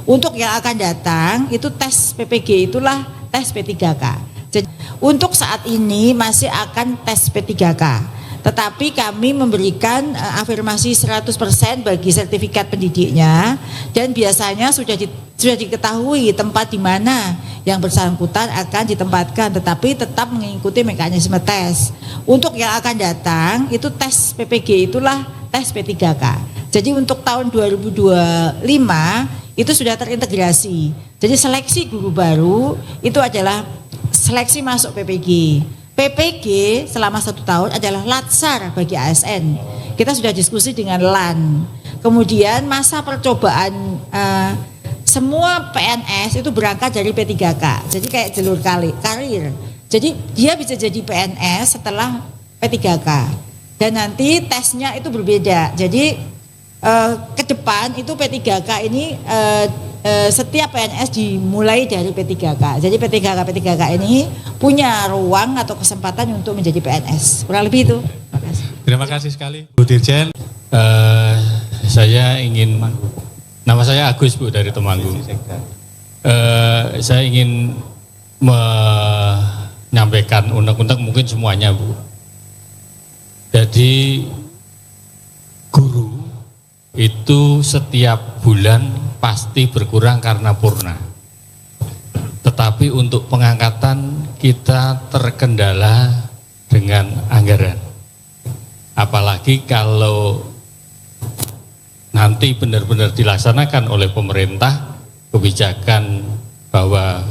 Untuk yang akan datang itu tes PPG itulah tes P3K. Jadi untuk saat ini masih akan tes P3K. Tetapi kami memberikan afirmasi 100% bagi sertifikat pendidiknya, dan biasanya sudah diketahui tempat di mana yang bersangkutan akan ditempatkan, tetapi tetap mengikuti mekanisme tes. Untuk yang akan datang itu tes PPG itulah tes P3K. Jadi untuk tahun 2025 itu sudah terintegrasi. Jadi seleksi guru baru itu adalah seleksi masuk PPG. PPG selama 1 tahun adalah latsar bagi ASN. Kita sudah diskusi dengan LAN. Kemudian masa percobaan semua PNS itu berangkat dari P3K. Jadi kayak jalur karir. Jadi dia bisa jadi PNS setelah P3K. Dan nanti tesnya itu berbeda. Jadi ke depan itu P3K ini setiap PNS dimulai dari P3K. Jadi P3K ini punya ruang atau kesempatan untuk menjadi PNS. Kurang lebih itu. Terima kasih sekali Bu Dirjen. Saya ingin, nama saya Agus Bu dari Temanggung. Saya ingin menyampaikan unek-unek mungkin semuanya Bu. Jadi guru itu setiap bulan pasti berkurang karena purna. Tetapi untuk pengangkatan kita terkendala dengan anggaran. Apalagi kalau nanti benar-benar dilaksanakan oleh pemerintah kebijakan bahwa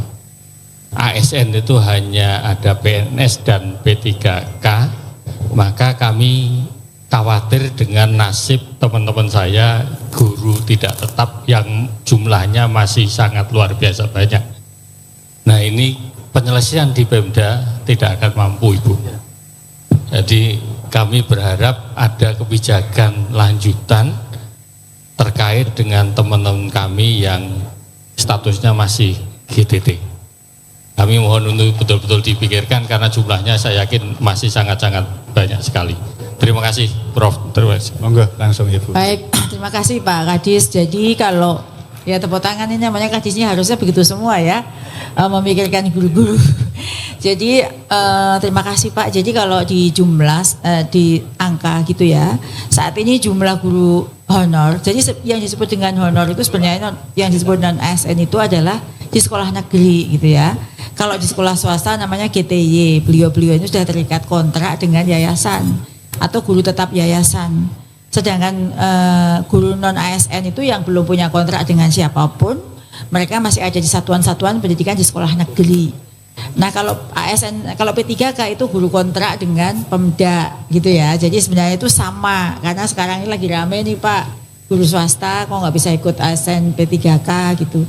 ASN itu hanya ada PNS dan P3K, maka kami khawatir dengan nasib teman-teman saya guru tidak tetap yang jumlahnya masih sangat luar biasa banyak. Nah ini penyelesaian di Pemda tidak akan mampu Ibu. Jadi kami berharap ada kebijakan lanjutan terkait dengan teman-teman kami yang statusnya masih GTT. Kami mohon untuk betul-betul dipikirkan karena jumlahnya saya yakin masih sangat-sangat banyak sekali. Terima kasih Prof. Terima kasih. Monggo langsung Ibu. Baik, terima kasih Pak Kadis. Jadi kalau ya tepuk tangan ini namanya Kadisnya harusnya begitu semua ya, memikirkan guru-guru. Jadi terima kasih Pak. Jadi kalau di jumlah di angka gitu ya, saat ini jumlah guru honor. Jadi yang disebut dengan honor itu sebenarnya yang disebut dengan ASN itu adalah di sekolah negeri gitu ya. Kalau di sekolah swasta namanya GTY. Beliau-beliau ini sudah terikat kontrak dengan yayasan atau guru tetap yayasan. Sedangkan guru non ASN itu yang belum punya kontrak dengan siapapun, mereka masih ada di satuan-satuan pendidikan di sekolah negeri. Nah kalau ASN, kalau P3K itu guru kontrak dengan Pemda gitu ya. Jadi sebenarnya itu sama, karena sekarang ini lagi rame nih Pak, guru swasta kok nggak bisa ikut ASN P3K gitu.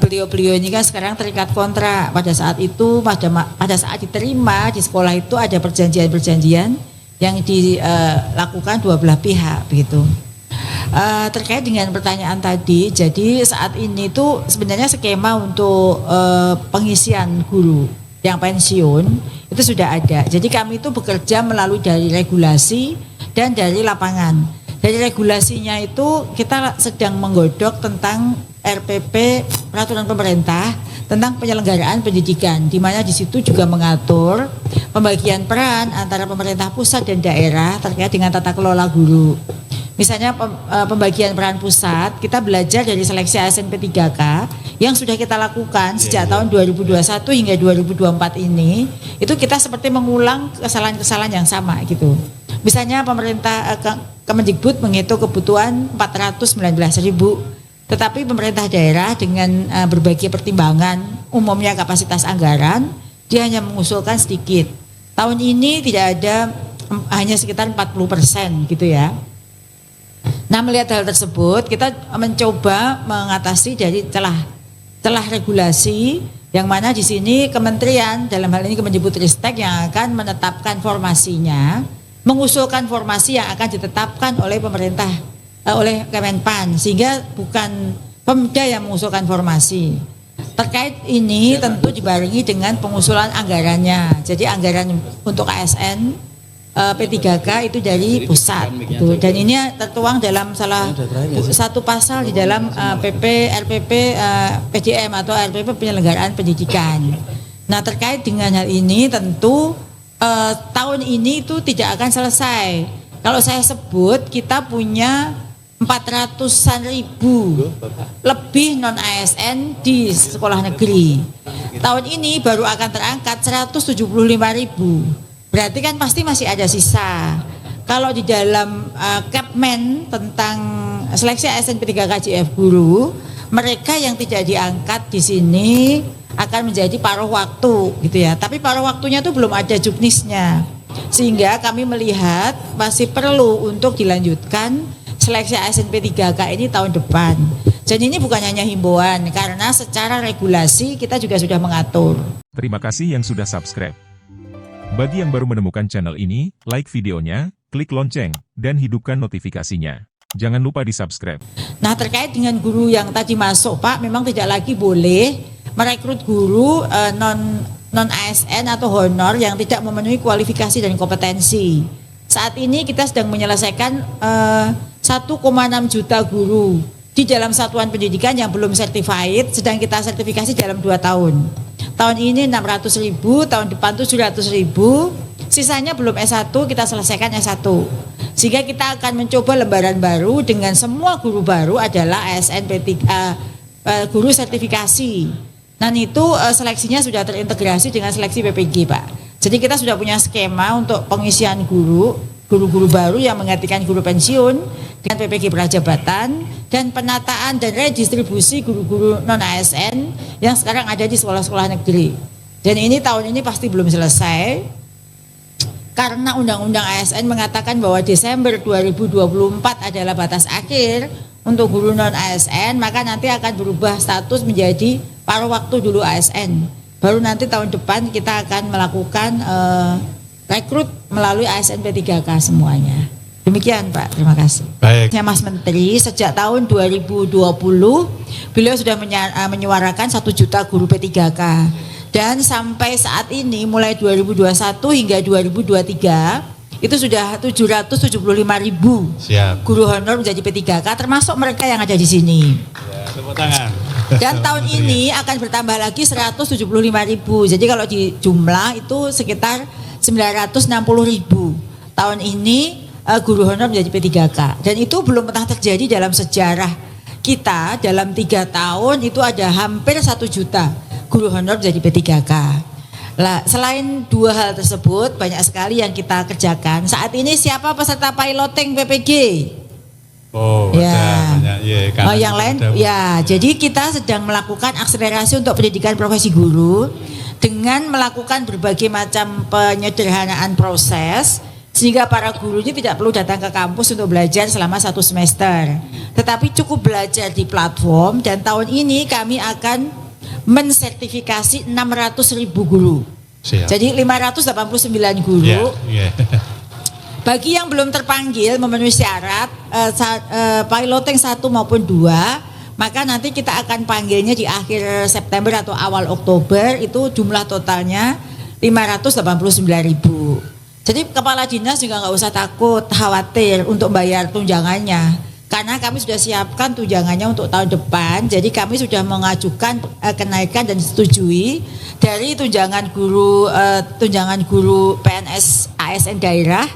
Beliau-beliau ini kan sekarang terikat kontrak. Pada saat itu, pada saat diterima di sekolah itu ada perjanjian-perjanjian yang dilakukan dua belah pihak begitu. Terkait dengan pertanyaan tadi, jadi saat ini tuh sebenarnya skema untuk pengisian guru yang pensiun itu sudah ada. Jadi kami itu bekerja melalui dari regulasi dan dari lapangan. Dari regulasinya itu kita sedang menggodok tentang RPP peraturan pemerintah tentang penyelenggaraan pendidikan, di mana di situ juga mengatur pembagian peran antara pemerintah pusat dan daerah terkait dengan tata kelola guru. Misalnya pembagian peran pusat, kita belajar dari seleksi ASN P3K yang sudah kita lakukan sejak tahun 2021 hingga 2024 ini, itu kita seperti mengulang kesalahan-kesalahan yang sama gitu. Misalnya pemerintah Kemendikbud menghitung kebutuhan 419.000, tetapi pemerintah daerah dengan berbagai pertimbangan, umumnya kapasitas anggaran, dia hanya mengusulkan sedikit. Tahun ini tidak ada, hanya sekitar 40% gitu ya. Nah melihat hal tersebut, kita mencoba mengatasi dari celah regulasi, yang mana di sini kementerian, dalam hal ini Kemendikbudristek yang akan menetapkan formasinya, mengusulkan formasi yang akan ditetapkan oleh pemerintah, oleh Kemenpan, sehingga bukan Pemda yang mengusulkan formasi. Terkait ini tentu dibarengi dengan pengusulan anggarannya. Jadi anggaran untuk ASN P3K itu dari pusat gitu. Dan ini tertuang dalam salah satu pasal di dalam RPP PDM atau RPP penyelenggaraan pendidikan. Nah, terkait dengan hal ini tentu tahun ini itu tidak akan selesai. Kalau saya sebut kita punya 400-an ribu lebih non ASN di sekolah negeri. Tahun ini baru akan terangkat 175 ribu. Berarti kan pasti masih ada sisa. Kalau di dalam Kepmen tentang seleksi ASN P3K JF guru, mereka yang tidak diangkat di sini akan menjadi paruh waktu gitu ya. Tapi paruh waktunya itu belum ada juknisnya. Sehingga kami melihat masih perlu untuk dilanjutkan seleksi ASN P3K ini tahun depan. Jadi ini bukan hanya himbauan, karena secara regulasi kita juga sudah mengatur. Terima kasih yang sudah subscribe. Bagi yang baru menemukan channel ini, like videonya, klik lonceng, dan hidupkan notifikasinya. Jangan lupa di-subscribe. Nah, terkait dengan guru yang tadi masuk Pak, memang tidak lagi boleh merekrut guru non ASN atau honor yang tidak memenuhi kualifikasi dan kompetensi. Saat ini kita sedang menyelesaikan 1,6 juta guru di dalam satuan pendidikan yang belum certified, sedang kita sertifikasi dalam 2 tahun. Tahun ini 600 ribu, tahun depan 700 ribu, sisanya belum S1, kita selesaikan S1. Sehingga kita akan mencoba lembaran baru dengan semua guru baru adalah ASN P3, guru sertifikasi. Dan itu seleksinya sudah terintegrasi dengan seleksi PPG Pak. Jadi kita sudah punya skema untuk pengisian guru-guru baru yang menggantikan guru pensiun dengan PPG Prajabatan dan penataan dan redistribusi guru-guru non ASN yang sekarang ada di sekolah-sekolah negeri. Dan ini tahun ini pasti belum selesai karena Undang-Undang ASN mengatakan bahwa Desember 2024 adalah batas akhir untuk guru non ASN, maka nanti akan berubah status menjadi paruh waktu dulu ASN. Baru nanti tahun depan kita akan melakukan rekrut melalui ASN P3K semuanya. Demikian Pak, terima kasih. Baik. Mas Menteri, sejak tahun 2020 beliau sudah menyuarakan 1 juta guru P3K. Dan sampai saat ini mulai 2021 hingga 2023 itu sudah 775 ribu guru honor menjadi P3K, termasuk mereka yang ada di sini. Ya, tepuk tangan. Dan tahun ini akan bertambah lagi 175 ribu. Jadi kalau di jumlah itu sekitar 960 ribu. Tahun ini guru honor menjadi P3K. Dan itu belum pernah terjadi dalam sejarah kita. Dalam 3 tahun itu ada hampir 1 juta guru honor menjadi P3K. Lah, selain 2 hal tersebut banyak sekali yang kita kerjakan. Saat ini siapa peserta piloting PPG? Oh, ya. Banyak, ya, yang lain ya. Jadi kita sedang melakukan akselerasi untuk pendidikan profesi guru dengan melakukan berbagai macam penyederhanaan proses sehingga para guru ini tidak perlu datang ke kampus untuk belajar selama 1 semester, tetapi cukup belajar di platform. Dan tahun ini kami akan mensertifikasi 600 ribu guru. Siap. Jadi 589 guru. Yeah. Bagi yang belum terpanggil memenuhi syarat piloting 1 maupun 2, maka nanti kita akan panggilnya di akhir September atau awal Oktober. Itu jumlah totalnya 589 ribu. Jadi kepala dinas juga nggak usah takut, khawatir untuk bayar tunjangannya, karena kami sudah siapkan tunjangannya untuk tahun depan. Jadi kami sudah mengajukan kenaikan dan disetujui dari tunjangan guru PNS ASN daerah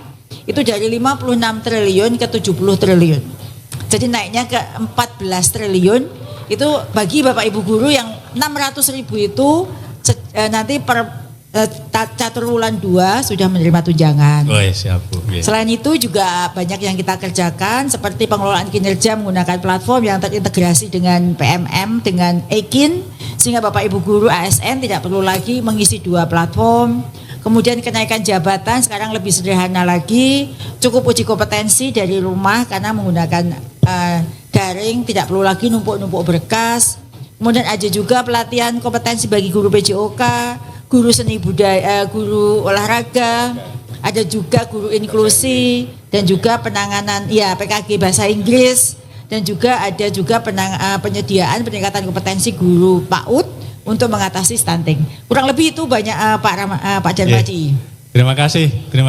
itu dari 56 triliun ke 70 triliun. Jadi naiknya ke 14 triliun. Itu bagi Bapak Ibu guru yang 600 ribu itu nanti per catur bulan 2 sudah menerima tunjangan. Oh ya, siap Bu. Yeah. Selain itu juga banyak yang kita kerjakan seperti pengelolaan kinerja menggunakan platform yang terintegrasi dengan PMM, dengan Ekin, sehingga Bapak Ibu guru ASN tidak perlu lagi mengisi 2 platform. Kemudian kenaikan jabatan sekarang lebih sederhana lagi, cukup uji kompetensi dari rumah karena menggunakan daring, tidak perlu lagi numpuk-numpuk berkas. Kemudian ada juga pelatihan kompetensi bagi guru PJOK, guru seni budaya, guru olahraga, ada juga guru inklusi dan juga penanganan PKG bahasa Inggris, dan juga ada juga penyediaan peningkatan kompetensi guru PAUD untuk mengatasi stunting. Kurang lebih itu banyak Pak Darmadi. Terima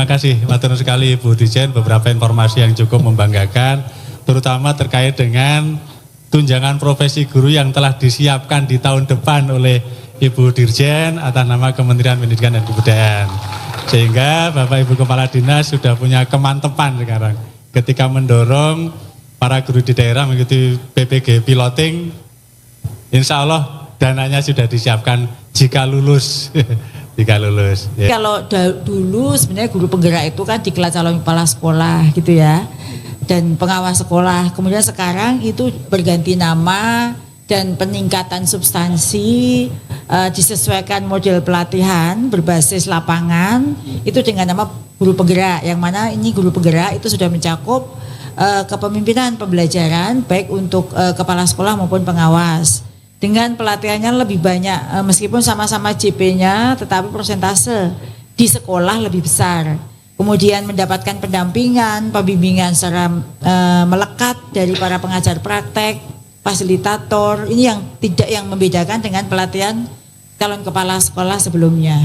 kasih. Matur nuwun sekali Bu Dirjen, beberapa informasi yang cukup membanggakan, terutama terkait dengan tunjangan profesi guru yang telah disiapkan di tahun depan oleh Ibu Dirjen atas nama Kementerian Pendidikan dan Kebudayaan. Sehingga Bapak Ibu Kepala Dinas sudah punya kemantepan sekarang ketika mendorong para guru di daerah mengikuti PPG piloting. Insya Allah dananya sudah disiapkan jika lulus. Ya. Kalau dulu sebenarnya guru penggerak itu kan diklat calon kepala sekolah gitu ya, dan pengawas sekolah. Kemudian sekarang itu berganti nama dan peningkatan substansi, disesuaikan model pelatihan berbasis lapangan itu dengan nama guru penggerak, yang mana ini guru penggerak itu sudah mencakup kepemimpinan pembelajaran baik untuk kepala sekolah maupun pengawas. Dengan pelatihannya lebih banyak, meskipun sama-sama JP-nya, tetapi persentase di sekolah lebih besar. Kemudian mendapatkan pendampingan, pembimbingan secara melekat dari para pengajar praktek, fasilitator. Ini yang membedakan dengan pelatihan calon kepala sekolah sebelumnya.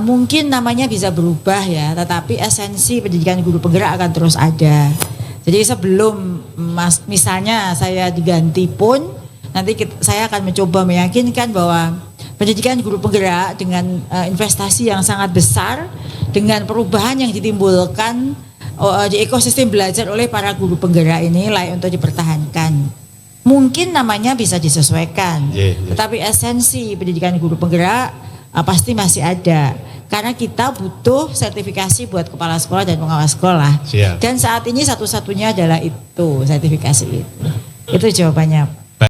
Mungkin namanya bisa berubah ya, tetapi esensi pendidikan guru penggerak akan terus ada. Jadi sebelum misalnya saya diganti pun, nanti saya akan mencoba meyakinkan bahwa pendidikan guru penggerak dengan investasi yang sangat besar, dengan perubahan yang ditimbulkan di ekosistem belajar oleh para guru penggerak ini layak untuk dipertahankan. Mungkin namanya bisa disesuaikan, tetapi esensi pendidikan guru penggerak pasti masih ada. Karena kita butuh sertifikasi buat kepala sekolah dan pengawas sekolah. Siap. Dan saat ini satu-satunya adalah itu, sertifikasi itu. Itu jawabannya.